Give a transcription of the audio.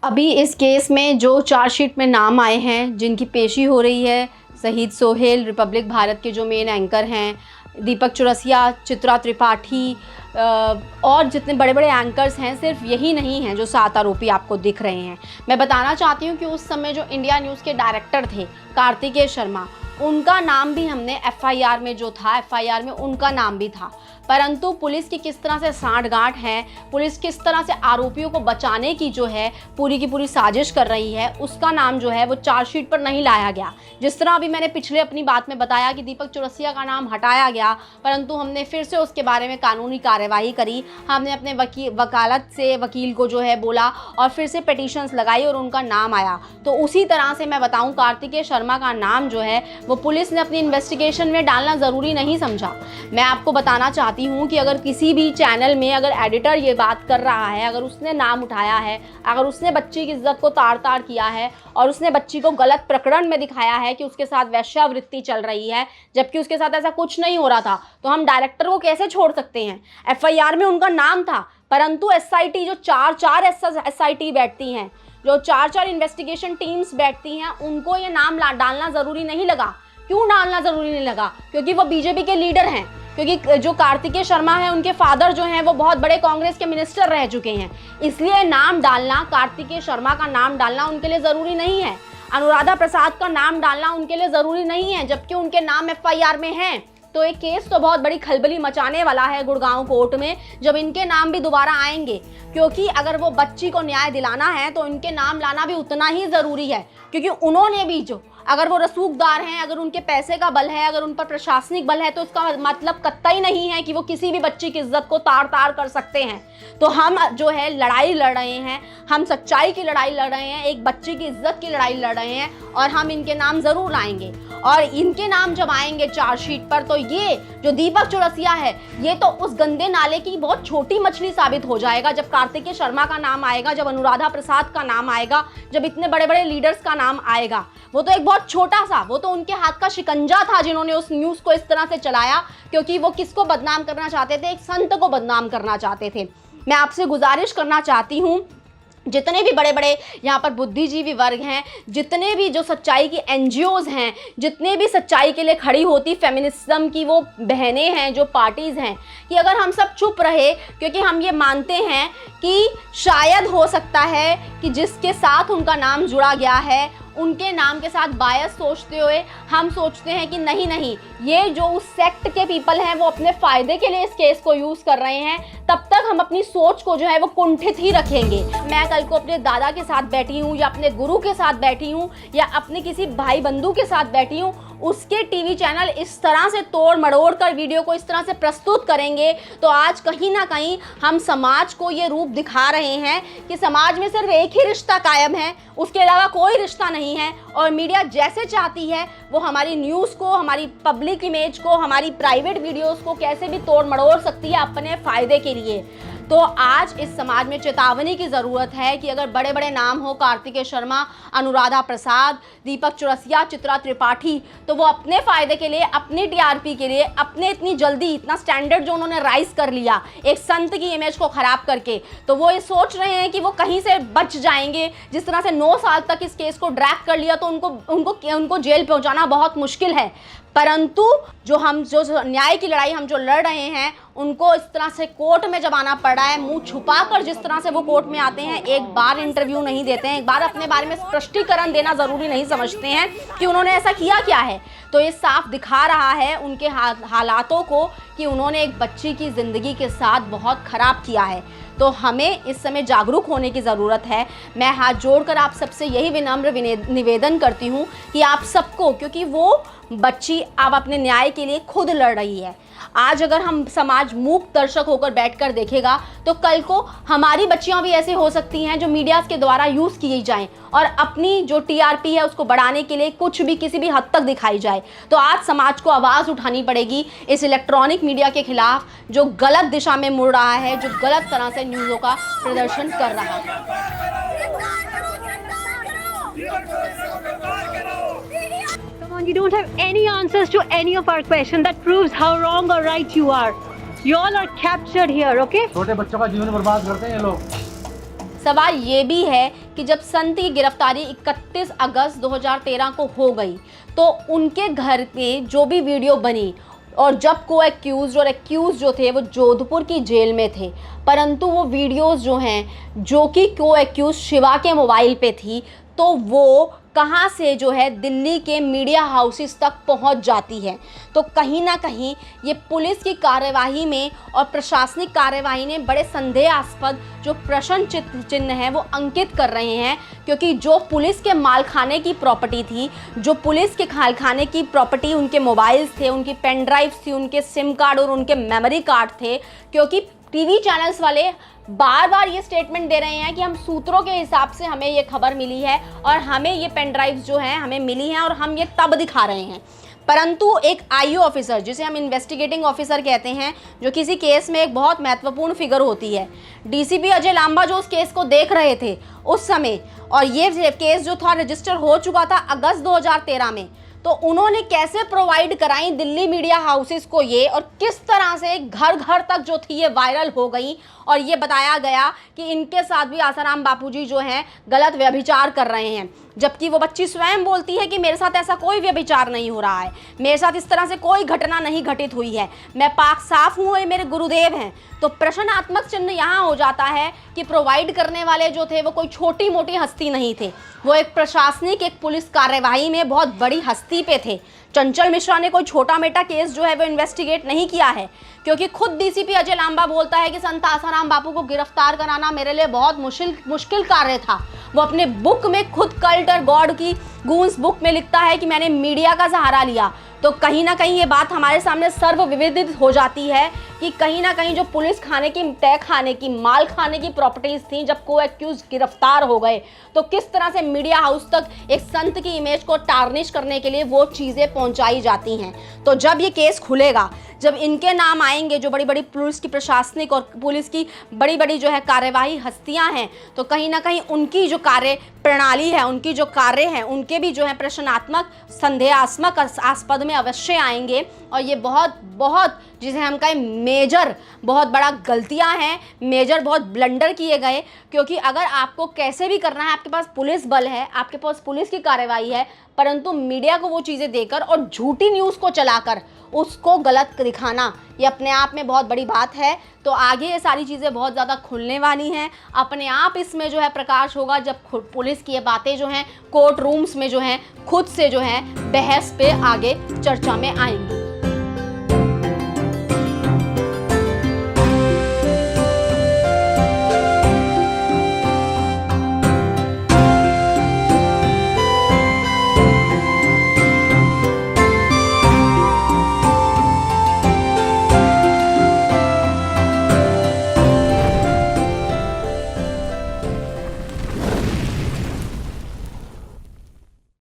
अभी इस केस में जो चार्जशीट में नाम आए हैं, जिनकी पेशी हो रही है, शहीद सोहेल, रिपब्लिक भारत के जो मेन एंकर हैं, दीपक चौरसिया, चित्रा त्रिपाठी और जितने बड़े बड़े एंकर्स हैं, सिर्फ यही नहीं हैं जो 7 आरोपी आपको दिख रहे हैं। मैं बताना चाहती हूँ कि उस समय जो इंडिया न्यूज़ के डायरेक्टर थे कार्तिकेय शर्मा, उनका नाम भी हमने एफआईआर में जो था, एफआईआर में उनका नाम भी था, परंतु पुलिस की किस तरह से सांठगांठ है, पुलिस किस तरह से आरोपियों को बचाने की जो है पूरी की पूरी साजिश कर रही है, उसका नाम जो है वो चार्जशीट पर नहीं लाया गया। जिस तरह अभी मैंने पिछले अपनी बात में बताया कि दीपक चौरसिया का नाम हटाया गया, परंतु हमने फिर से उसके बारे में कानूनी कार्यवाही करी, हमने अपने वकालत से वकील को जो है बोला और फिर से पिटीशंस लगाई और उनका नाम आया। तो उसी तरह से मैं बताऊं, कार्तिकेय शर्मा का नाम जो है वो पुलिस ने अपनी इन्वेस्टिगेशन में डालना ज़रूरी नहीं समझा। मैं आपको बताना चाहती हूँ कि अगर किसी भी चैनल में अगर एडिटर ये बात कर रहा है, अगर उसने नाम उठाया है, अगर उसने बच्ची की इज्जत को तार तार किया है और उसने बच्ची को गलत प्रकरण में दिखाया है कि उसके साथ वेश्यावृत्ति चल रही है, जबकि उसके साथ ऐसा कुछ नहीं हो रहा था, तो हम डायरेक्टर को कैसे छोड़ सकते हैं। एफआईआर में उनका नाम था, परंतु एसआईटी जो चार एसआईटी बैठती हैं, जो 4 इन्वेस्टिगेशन टीम्स बैठती हैं, उनको ये नाम डालना ज़रूरी नहीं लगा। क्यों डालना ज़रूरी नहीं लगा? क्योंकि वो बीजेपी के लीडर हैं, क्योंकि जो कार्तिकेय शर्मा है उनके फादर जो हैं वो बहुत बड़े कांग्रेस के मिनिस्टर रह चुके हैं, इसलिए नाम डालना, कार्तिकेय शर्मा का नाम डालना उनके लिए ज़रूरी नहीं है। अनुराधा प्रसाद का नाम डालना उनके लिए ज़रूरी नहीं है, जबकि उनके नाम एफआईआर में हैं। तो एक केस तो बहुत बड़ी खलबली मचाने वाला है गुड़गांव कोर्ट में, जब इनके नाम भी दोबारा आएंगे, क्योंकि अगर वो बच्ची को न्याय दिलाना है तो इनके नाम लाना भी उतना ही ज़रूरी है, क्योंकि उन्होंने भी जो, अगर वो रसूखदार हैं, अगर उनके पैसे का बल है, अगर उन पर प्रशासनिक बल है, तो इसका मतलब कतई नहीं है कि वो किसी भी बच्ची की इज्जत को तार तार कर सकते हैं। तो हम जो है लड़ाई लड़ रहे हैं, हम सच्चाई की लड़ाई लड़ रहे हैं, एक बच्ची की इज्जत की लड़ाई लड़ रहे हैं, और हम इनके नाम ज़रूर लाएंगे। और इनके नाम जब आएंगे चार्जशीट पर, तो ये जो दीपक चौरसिया है, ये तो उस गंदे नाले की बहुत छोटी मछली साबित हो जाएगा जब कार्तिकेय शर्मा का नाम आएगा, जब अनुराधा प्रसाद का नाम आएगा, जब इतने बड़े बड़े लीडर्स का नाम आएगा। वो तो एक बहुत छोटा सा, वो तो उनके हाथ का शिकंजा था जिन्होंने उस न्यूज़ को इस तरह से चलाया, क्योंकि वो किसको बदनाम करना चाहते थे? एक संत को बदनाम करना चाहते थे। मैं आपसे गुजारिश करना चाहती हूँ, जितने भी बड़े बड़े यहाँ पर बुद्धिजीवी वर्ग हैं, जितने भी जो सच्चाई की एनजीओज़ हैं, जितने भी सच्चाई के लिए खड़ी होती फेमिनिज्म की वो बहनें हैं, जो पार्टीज़ हैं, कि अगर हम सब चुप रहे, क्योंकि हम ये मानते हैं कि शायद हो सकता है कि जिसके साथ उनका नाम जुड़ा गया है, उनके नाम के साथ बायस सोचते हुए हम सोचते हैं कि नहीं, ये जो उस सेक्ट के पीपल हैं वो अपने फ़ायदे के लिए इस केस को यूज़ कर रहे हैं, तब तक हम अपनी सोच को जो है वो कुंठित ही रखेंगे। मैं कल को अपने दादा के साथ बैठी हूँ, या अपने गुरु के साथ बैठी हूँ, या अपने किसी भाई बंधु के साथ बैठी हूँ, उसके टीवी चैनल इस तरह से तोड़ मड़ोड़ कर वीडियो को इस तरह से प्रस्तुत करेंगे, तो आज कहीं ना कहीं हम समाज को ये रूप दिखा रहे हैं कि समाज में सिर्फ एक ही रिश्ता कायम है, उसके अलावा कोई रिश्ता नहीं है। और मीडिया जैसे चाहती है वो हमारी न्यूज़ को, हमारी पब्लिक इमेज को, हमारी प्राइवेट वीडियोज़ को कैसे भी तोड़ मड़ोड़ सकती है अपने फ़ायदे के लिए। तो आज इस समाज में चेतावनी की ज़रूरत है कि अगर बड़े बड़े नाम हो, कार्तिकेय शर्मा, अनुराधा प्रसाद, दीपक चौरसिया, चित्रा त्रिपाठी, तो वो अपने फ़ायदे के लिए, अपनी टीआरपी के लिए, अपने इतनी जल्दी इतना स्टैंडर्ड जो उन्होंने राइज कर लिया एक संत की इमेज को ख़राब करके, तो वो ये सोच रहे हैं कि वो कहीं से बच जाएंगे। जिस तरह से 9 साल तक इस केस को ड्रैग कर लिया, तो उनको जेल पहुँचाना बहुत मुश्किल है। परंतु जो न्याय की लड़ाई हम जो लड़ रहे हैं, उनको इस तरह से कोर्ट में जब आना पड़ रहा है, मुंह छुपाकर जिस तरह से वो कोर्ट में आते हैं, एक बार इंटरव्यू नहीं देते हैं, एक बार अपने बारे में स्पष्टीकरण देना ज़रूरी नहीं समझते हैं कि उन्होंने ऐसा किया क्या है, तो ये साफ दिखा रहा है उनके हालातों को कि उन्होंने एक बच्ची की ज़िंदगी के साथ बहुत ख़राब किया है। तो हमें इस समय जागरूक होने की ज़रूरत है। मैं हाथ जोड़कर आप सबसे यही विनम्र निवेदन करती हूँ कि आप सबको, क्योंकि वो बच्ची अब अपने न्याय के लिए खुद लड़ रही है। आज अगर हम समाज मूक दर्शक होकर बैठकर देखेगा, तो कल को हमारी बच्चियां भी ऐसे हो सकती हैं जो मीडिया के द्वारा यूज़ की जाएं और अपनी जो टीआरपी है उसको बढ़ाने के लिए कुछ भी किसी भी हद तक दिखाई जाए। तो आज समाज को आवाज़ उठानी पड़ेगी इस इलेक्ट्रॉनिक मीडिया के खिलाफ, जो गलत दिशा में मुड़ रहा है, जो गलत तरह से न्यूज़ों का प्रदर्शन कर रहा है। Come on, you don't have any answers to any of our questions. That proves how wrong or right you are. You all are captured here, okay? छोटे बच्चों का जीवन बर्बाद करते हैं ये लोग। सवाल ये भी है कि जब संत की गिरफ्तारी 31 अगस्त 2013 को हो गई तो उनके घर में जो भी वीडियो बनी और जब को एक्यूज और एक्यूज जो थे वो जोधपुर की जेल में थे, परंतु वो वीडियोस जो हैं जो कि को एक्यूज शिवा के मोबाइल पे थी, तो वो कहाँ से जो है दिल्ली के मीडिया हाउसेस तक पहुँच जाती है। तो कहीं ना कहीं ये पुलिस की कार्यवाही में और प्रशासनिक कार्यवाही ने बड़े संदेहास्पद जो प्रश्न चिन्ह है वो अंकित कर रहे हैं, क्योंकि जो पुलिस के मालखाने की प्रॉपर्टी थी, जो पुलिस के खालखाने की प्रॉपर्टी, उनके मोबाइल्स थे, उनकी पेन ड्राइव्स थी, उनके सिम कार्ड और उनके मेमोरी कार्ड थे, क्योंकि टीवी चैनल्स वाले बार बार ये स्टेटमेंट दे रहे हैं कि हम सूत्रों के हिसाब से हमें ये खबर मिली है और हमें ये पेन ड्राइव्स जो हैं हमें मिली हैं और हम ये तब दिखा रहे हैं। परंतु एक आईओ ऑफिसर, जिसे हम इन्वेस्टिगेटिंग ऑफिसर कहते हैं, जो किसी केस में एक बहुत महत्वपूर्ण फिगर होती है, डीसीपी अजय लांबा जो उस केस को देख रहे थे उस समय, और ये केस जो था रजिस्टर हो चुका था अगस्त 2013 में, तो उन्होंने कैसे प्रोवाइड कराई दिल्ली मीडिया हाउसेस को ये, और किस तरह से घर घर तक जो थी ये वायरल हो गई और ये बताया गया कि इनके साथ भी आसाराम बापूजी जो हैं गलत व्यभिचार कर रहे हैं, जबकि वो बच्ची स्वयं बोलती है कि मेरे साथ ऐसा कोई व्यभिचार नहीं हो रहा है, मेरे साथ इस तरह से कोई घटना नहीं घटित हुई है, मैं पाक साफ हूँ, ये मेरे गुरुदेव हैं। तो प्रश्नात्मक चिन्ह यहाँ हो जाता है कि प्रोवाइड करने वाले जो थे वो कोई छोटी मोटी हस्ती नहीं थे, वो एक प्रशासनिक, एक पुलिस कार्यवाही में बहुत बड़ी हस्ती पे थे। चंचल मिश्रा ने कोई छोटा मोटा केस जो है वो इन्वेस्टिगेट नहीं किया है, क्योंकि खुद डीसीपी अजय लांबा बोलता है कि संत आसाराम बापू को गिरफ्तार कराना मेरे लिए बहुत मुश्किल कार्य था। वो अपने बुक में खुद कल्ट और गॉड की गूंस बुक में लिखता है कि मैंने मीडिया का सहारा लिया। तो कहीं ना कहीं ये बात हमारे सामने सर्वविदित हो जाती है कि कहीं ना कहीं जो पुलिस खाने की, तय खाने की, माल खाने की प्रॉपर्टीज थी, जब को एक्यूज गिरफ्तार हो गए तो किस तरह से मीडिया हाउस तक एक संत की इमेज को टार्निश करने के लिए वो चीज़ें पहुंचाई जाती हैं। तो जब ये केस खुलेगा, जब इनके नाम आएंगे, जो बड़ी बड़ी पुलिस की प्रशासनिक और पुलिस की बड़ी बड़ी जो है कार्यवाही हस्तियां हैं, तो कहीं ना कहीं उनकी जो कार्य प्रणाली है, उनकी जो कार्य हैं, उनके भी जो है प्रश्नात्मक, संदेहास्पद आस्पद में अवश्य आएंगे। और ये बहुत बहुत जिसे हम कहें मेजर, बहुत बड़ा गलतियां हैं, मेजर बहुत ब्लंडर किए गए। क्योंकि अगर आपको कैसे भी करना है, आपके पास पुलिस बल है, आपके पास पुलिस की कार्रवाई है, परंतु मीडिया को वो चीज़ें देकर और झूठी न्यूज़ को चलाकर उसको गलत दिखाना, ये अपने आप में बहुत बड़ी बात है। तो आगे ये सारी चीज़ें बहुत ज़्यादा खुलने वाली हैं, अपने आप इसमें जो है प्रकाश होगा जब पुलिस की ये बातें जो हैं कोर्ट रूम्स में जो हैं खुद से जो है बहस पे आगे चर्चा में आएंगी।